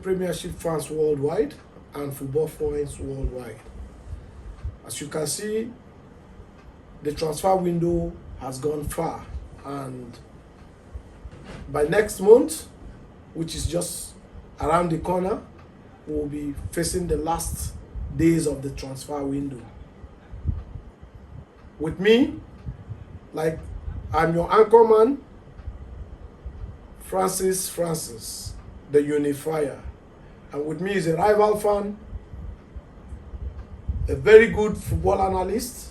Premiership fans worldwide and football fans worldwide. As you can see, the transfer window has gone far, and by next month, which is just around the corner, we'll be facing the last days of the transfer window. With me, I'm your anchorman, Francis, the unifier. And with me is a rival fan, a very good football analyst,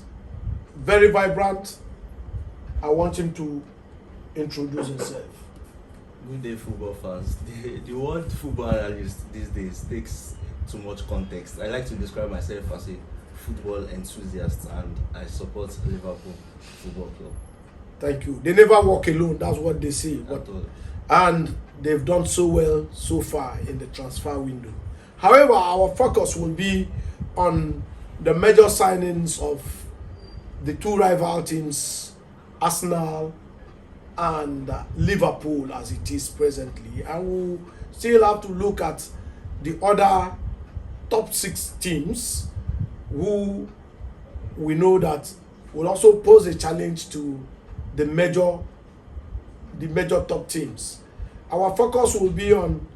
very vibrant. I want him to introduce himself. Good day, football fans. The word football analyst these days takes too much context. I like to describe myself as a football enthusiast, and I support Liverpool Football Club. Thank you. They never walk alone, that's what they say. And they've done so well so far in the transfer window. However, our focus will be on the major signings of the two rival teams, Arsenal and Liverpool, as it is presently. And we'll still have to look at the other top 6 teams who we know that will also pose a challenge to the major top teams. Our focus will be on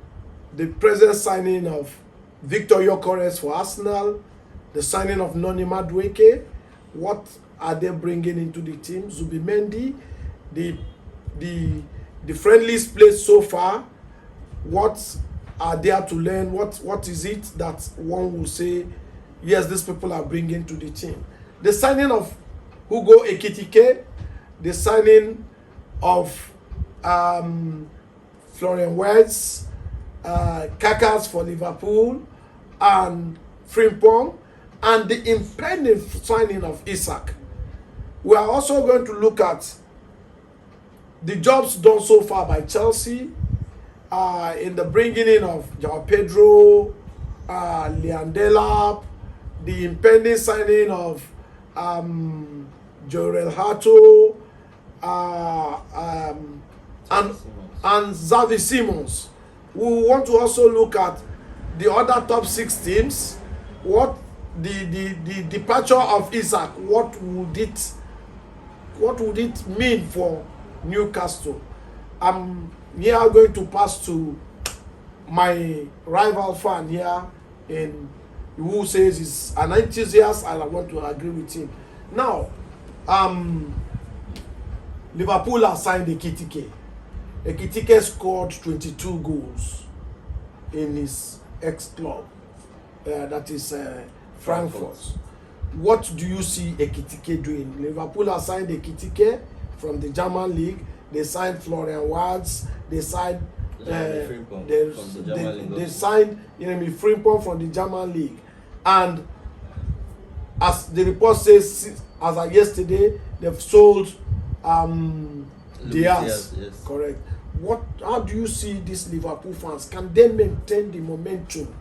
the present signing of Victor Gyökeres for Arsenal, the signing of Noni Madueke. What are they bringing into the team? Zubimendi, the friendlies played so far. What are there to learn? What is it that one will say, yes, these people are bringing to the team? The signing of Hugo Ekitike, the signing of Florian Wirtz, Kakas for Liverpool, and Frimpong, and the impending signing of Isak. We are also going to look at the jobs done so far by Chelsea in the bringing in of João Pedro, Liam Delap, the impending signing of Jorel Hato, and Xavi Simons. We want to also look at the other top 6 teams. What the departure of Isak, what would it mean for Newcastle? I'm here going to pass to my rival fan here, who says he's an enthusiast, and I want to agree with him. Now, Liverpool has signed Ekitike. Ekitike scored 22 goals in his ex-club, that is Frankfurt. What do you see Ekitike doing? Liverpool has signed Ekitike from the German league. They signed Florian Wirtz. They signed they signed Jeremy Frimpong from the German league. And as the report says, as of yesterday, they've sold Diaz. Yes. Correct. How do you see these Liverpool fans? Can they maintain the momentum?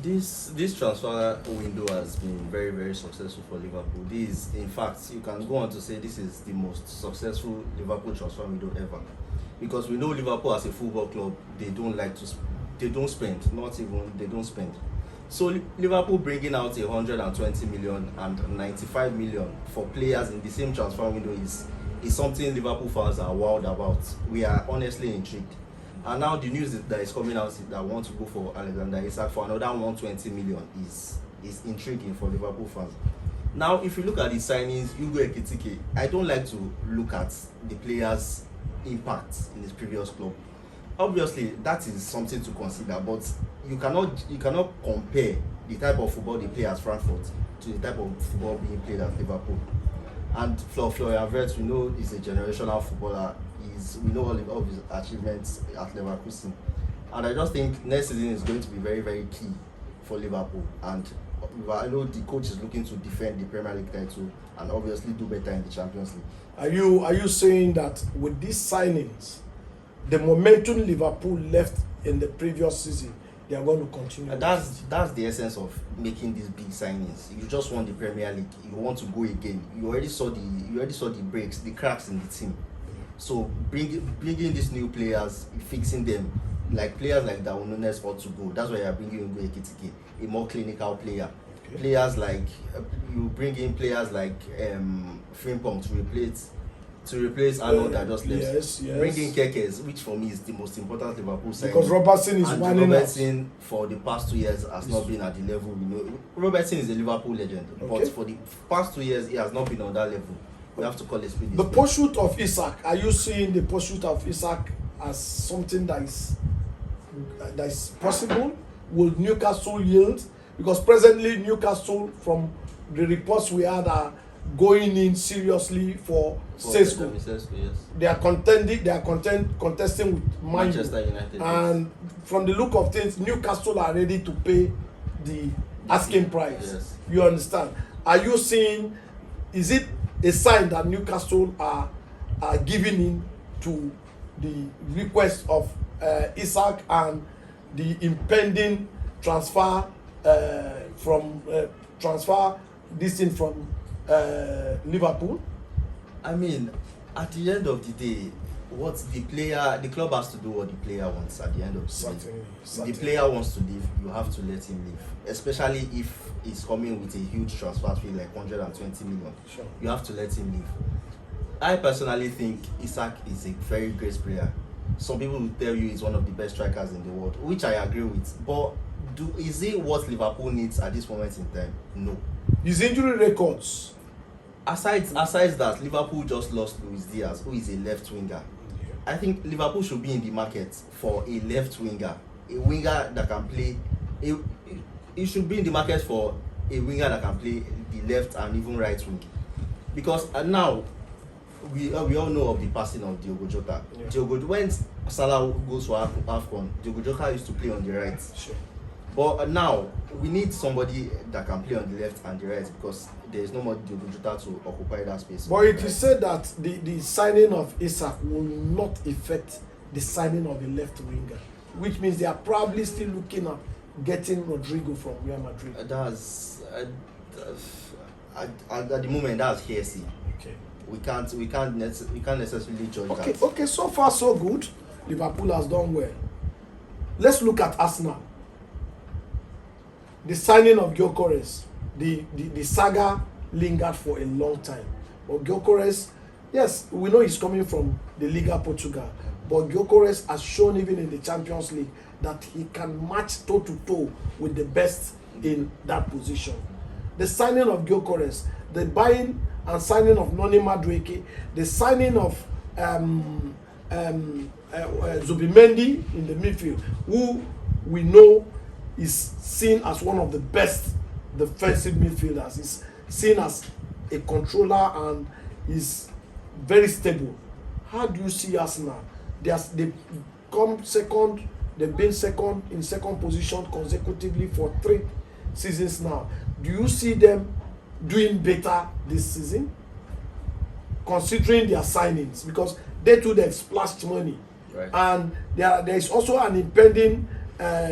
This transfer window has been very, very successful for Liverpool. In fact, you can go on to say this is the most successful Liverpool transfer window ever. Because we know Liverpool as a football club, they don't spend. So Liverpool bringing out 120 million and 95 million for players in the same transfer window is something Liverpool fans are wild about. We are honestly intrigued. And now the news that is coming out that want to go for Alexander Isak for another 120 million is intriguing for Liverpool fans. Now, if you look at the signings, Hugo Ekitike, I don't like to look at the player's impact in his previous club. Obviously, that is something to consider, but you cannot compare the type of football they play at Frankfurt to the type of football being played at Liverpool. And Florian Wirtz, we know, is a generational footballer. We know all of his achievements at Leverkusen. And I just think next season is going to be very, very key for Liverpool. And I know the coach is looking to defend the Premier League title and obviously do better in the Champions League. Are you saying that with these signings, the momentum Liverpool left in the previous season they are going to continue. And that's the essence of making these big signings. You just won the Premier League. You want to go again. You already saw the breaks, the cracks in the team. So bringing these new players, fixing them, like players like Darwin Nunes ought to go. That's why you are bringing in Ekitike, a more clinical player. Okay. Players like you bring in players like Frimpong to replace Arnold that just left. Yes. Bring in Kekes, which for me is the most important Liverpool signing. Because Robertson is winning. Robertson for the past 2 years has not been at the level we know. Robertson is a Liverpool legend, but for the past 2 years he has not been on that level. We have to call it speed. The pursuit of Isak, are you seeing the pursuit of Isak as something that is possible? Will Newcastle yield? Because presently Newcastle, from the reports we had, are going in seriously for Sesko. Yes. They are contesting with Manchester United. And from the look of things, Newcastle are ready to pay the asking price. Yes. You understand? Are you seeing, is it a sign that Newcastle are giving in to the request of Isak and the impending transfer from Liverpool? I mean, at the end of the day, what the club has to do what the player wants at the end of the day. If the player wants to leave, you have to let him leave. Especially if he's coming with a huge transfer fee like 120 million. Sure. You have to let him leave. I personally think Isak is a very great player. Some people will tell you he's one of the best strikers in the world, which I agree with. But is it what Liverpool needs at this moment in time? No. His injury records. Aside that, Liverpool just lost Luis Diaz, who is a left winger. I think Liverpool should be in the market for a left winger, a winger that can play. It should be in the market for a winger that can play the left and even right wing, because now we all know of the passing of Diogo Jota. Yeah. When Salah goes for AFCON, Diogo Jota used to play on the right. Sure. But now we need somebody that can play on the left and the right, because there is no more Diogo Jota to occupy that space. But it is said that the signing of Isak will not affect the signing of a left winger, which means they are probably still looking at getting Rodrigo from Real Madrid. At the moment, that's hearsay. Okay. We can't necessarily judge that. Okay, so far so good. Liverpool has done well. Let's look at Arsenal. The signing of Gyökeres, the saga lingered for a long time. But Gyökeres, yes, we know he's coming from the Liga Portugal, but Gyökeres has shown even in the Champions League that he can match toe-to-toe with the best in that position. The signing of Gyökeres, the buying and signing of Noni Madueke, the signing of Zubimendi in the midfield, who we know is seen as one of the best defensive midfielders. He's seen as a controller and is very stable. How do you see Arsenal? They've come second. They've been in second position consecutively for 3 seasons now. Do you see them doing better this season, considering their signings? Because they too, they've splashed money. Right. And there is also an impending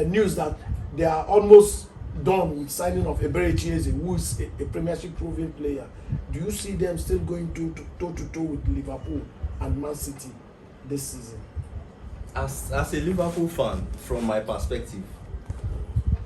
news that they are almost done with signing of Ebere Chieze, who is a premiership proven player. Do you see them still going toe-to-toe with Liverpool and Man City this season? As a Liverpool fan, from my perspective,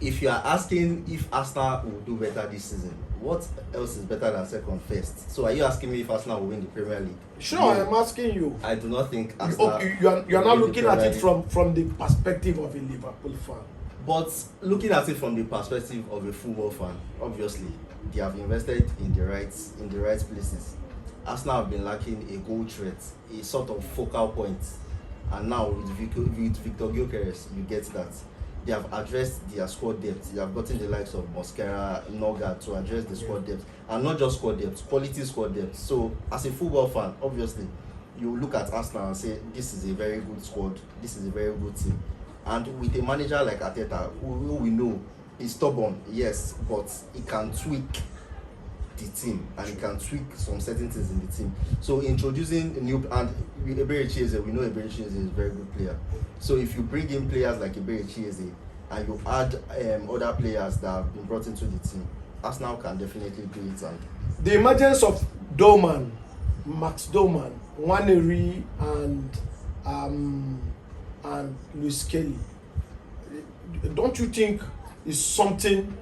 if you are asking if Arsenal will do better this season, what else is better than second first? So are you asking me if Arsenal will win the Premier League? Sure, no, I am asking you. I do not think Arsenal. You are not looking at it from the perspective of a Liverpool fan. But looking at it from the perspective of a football fan, obviously they have invested in the right places. Arsenal have been lacking a goal threat, a sort of focal point, and now with Victor Gyökeres, you get that. They have addressed their squad depth. They have gotten the likes of Mosquera, Noga to address the squad depth, and not just squad depth, quality squad depth. So, as a football fan, obviously, you look at Arsenal and say, this is a very good squad, this is a very good team. And with a manager like Arteta, who we know is stubborn, yes, but he can tweak the team and he can tweak some certain things in the team. So introducing a new, and Ebere Chieze, we know Ebere Chieze is a very good player. So if you bring in players like Ebere Chieze, and you add other players that have been brought into the team, Arsenal can definitely do it. And the emergence of Doman, Max Doman, Nwaneri, and Luis Kelly, don't you think is something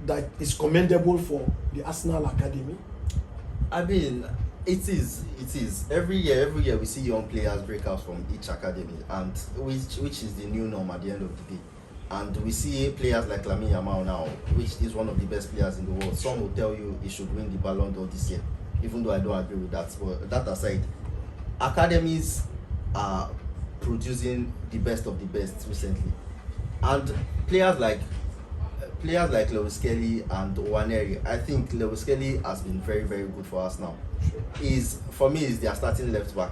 that is commendable for the Arsenal Academy? I mean, it is. Every year we see young players break out from each academy, and which is the new norm at the end of the day. And we see players like Lamine Yamal now, which is one of the best players in the world. Some will tell you he should win the Ballon d'Or this year, even though I don't agree with that. But that aside, academies are producing the best of the best recently, and players like Lewis Kelly and Nwaneri, I think Lewis Kelly has been very, very good for us now. Is for me is their starting left back.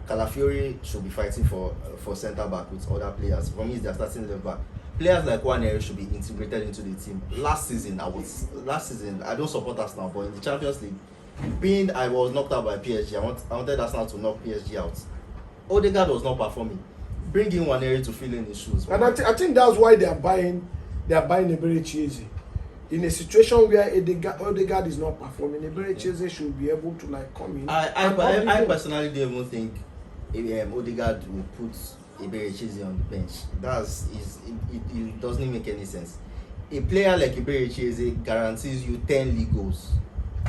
Calafiori should be fighting for centre back with other players. For me, is their starting left back. Players like Nwaneri should be integrated into the team. Last season, I don't support Arsenal, but in the Champions League, I was knocked out by PSG. I wanted Arsenal to knock PSG out. Odegaard was not performing. Bring in Nwaneri to fill in his shoes. And I think that's why they are buying Eberechi. In a situation where Odegaard is not performing, Eberechi should be able to come in. I personally don't even think Odegaard will put Eberechi on the bench. It doesn't make any sense. A player like Eberechi guarantees you 10 league goals.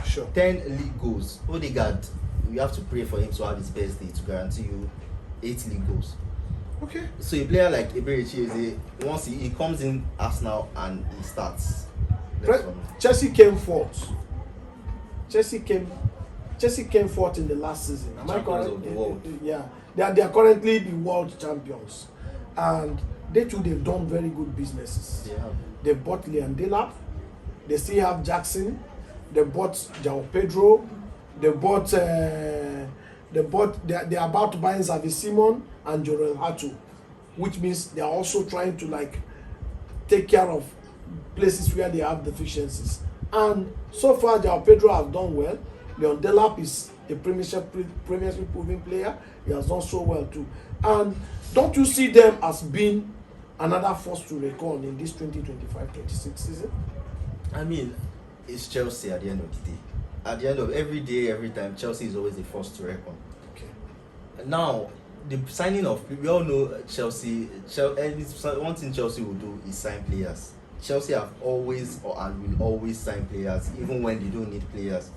Sure. 10 league goals. Odegaard, you have to pray for him to have his best day to guarantee you 8 league goals. Okay. So a player like Eberechi, once he comes in Arsenal and he starts. Chelsea came fourth. Chelsea came fourth in the last season. Am I correct? Of the world. Yeah, they are currently the world champions, and they've done very good businesses. Yeah. They bought Leon Delap. They still have Jackson. They bought João Pedro. They bought. They're about to buy Xavi Simon and Jorel Hatu, which means they are also trying to take care of places where they have deficiencies. And so far, João Pedro has done well. Leon Delap is a premiership proving player. He has done so well too. And don't you see them as being another force to reckon in this 2025-26 season? I mean, it's Chelsea at the end of the day. At the end of every day, every time, Chelsea is always a force to reckon. Okay. Now, the signing of, we all know Chelsea, one thing Chelsea will do is sign players. Chelsea have always and will always sign players, even when they don't need players.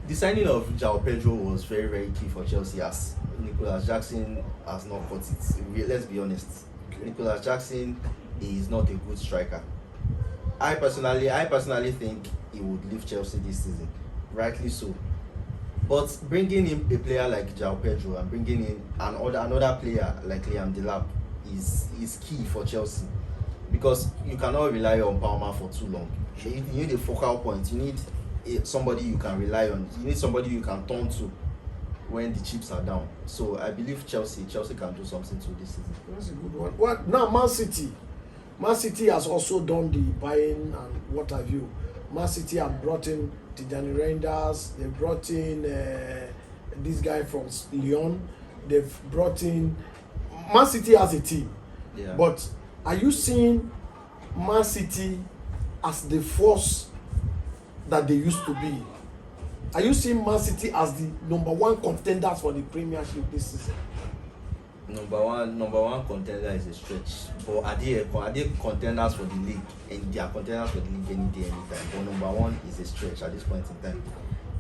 The signing of João Pedro was very, very key for Chelsea, as Nicolas Jackson has not got it. Let's be honest. Okay. Nicolas Jackson is not a good striker. I personally think he would leave Chelsea this season, rightly so. But bringing in a player like João Pedro and bringing in another player like Liam Delap is key for Chelsea, because you cannot rely on Palmer for too long. You need a focal point. You need somebody you can rely on. You need somebody you can turn to when the chips are down. So I believe Chelsea can do something to this season. That's a good one. What now? Man City has also done the buying and what have you. Man City have brought in Tijani Reinders. They brought in this guy from Lyon. They've brought in. Man City as a team. Yeah. But are you seeing Man City as the force that they used to be? Are you seeing Man City as the number one contenders for the premiership this season? Number one contender is a stretch. But are they contenders for the league? And they are contenders for the league any day, anytime. But number one is a stretch at this point in time.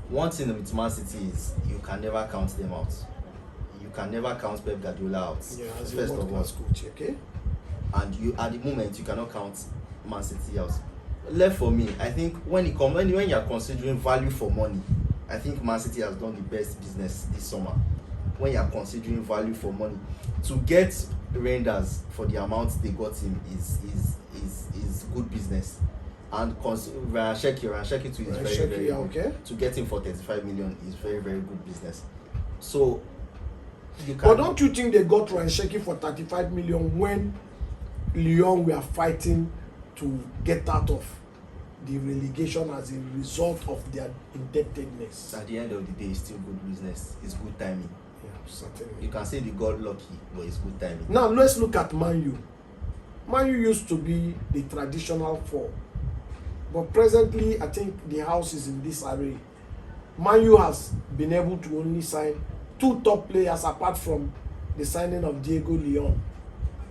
One thing with Man City is you can never count them out. You can never count Pep Guardiola out. Yeah, as first of all, coach, okay? And you at the moment you cannot count Man City out. Left for me, I think when you are considering value for money, I think Man City has done the best business this summer. When you are considering value for money, to get Reinders for the amount they got him is good business. And Ryan Sheki too is very good. Okay. To get him for 35 million is very, very good business. So but don't you think they got Ryan Sheki for 35 million when Lyon were fighting to get out of the relegation as a result of their indebtedness? At the end of the day, it's still good business. It's good timing. Yeah, certainly. You can say they got lucky, but it's good timing. Now let's look at Man U. Man U used to be the traditional four, but presently I think the house is in disarray. Man U has been able to only sign 2 top players apart from the signing of Diego Leon.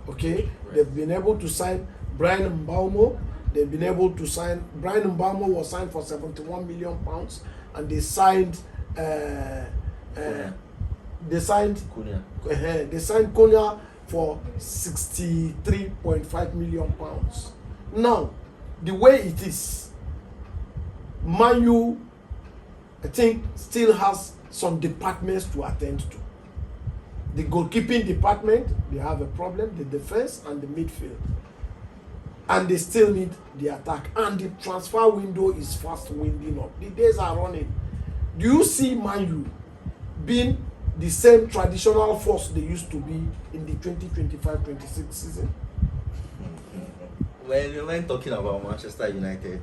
Okay, right. They've been able to sign Brian Mbaumo. They've been able to sign Brian Mbaumo was signed for £71 million, and they signed Cunha. They signed Cunha for £63.5 million. Now, the way it is, Man U, I think, still has some departments to attend to. The goalkeeping department, they have a problem, the defense and the midfield. And they still need the attack. And the transfer window is fast winding up. The days are running. Do you see Man U being the same traditional force they used to be in the 2025-26 season? When talking about Manchester United,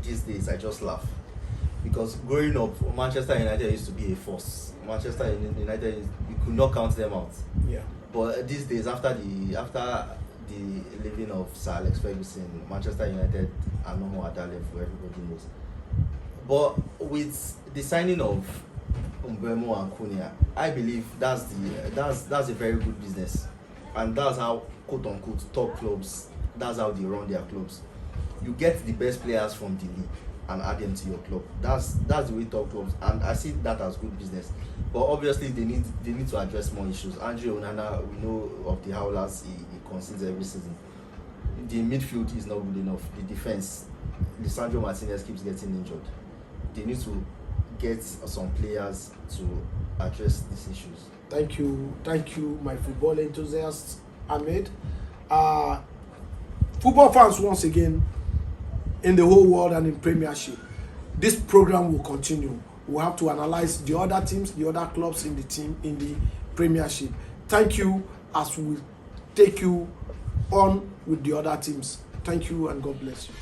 these days I just laugh. Because growing up, Manchester United used to be a force. Manchester United, you could not count them out. Yeah. But these days, after the leaving of Sir Alex Ferguson, Manchester United are no more at that level, everybody knows. But with the signing of Mbeumo and Cunha, I believe that's a very good business, and that's how, quote unquote, top clubs, that's how they run their clubs. You get the best players from the league and add them to your club. That's the way top clubs, and I see that as good business. But obviously they need to address more issues. Andre Onana, we know of the howlers he concedes every season. The midfield is not good enough. The defense, Lisandro Martinez keeps getting injured. They need to get some players to address these issues. Thank you, my football enthusiast, Ahmed. Football fans, once again, in the whole world and in Premiership, this program will continue. We'll have to analyze the other teams, the other clubs in the Premiership. Thank you, as we take you on with the other teams. Thank you and God bless you.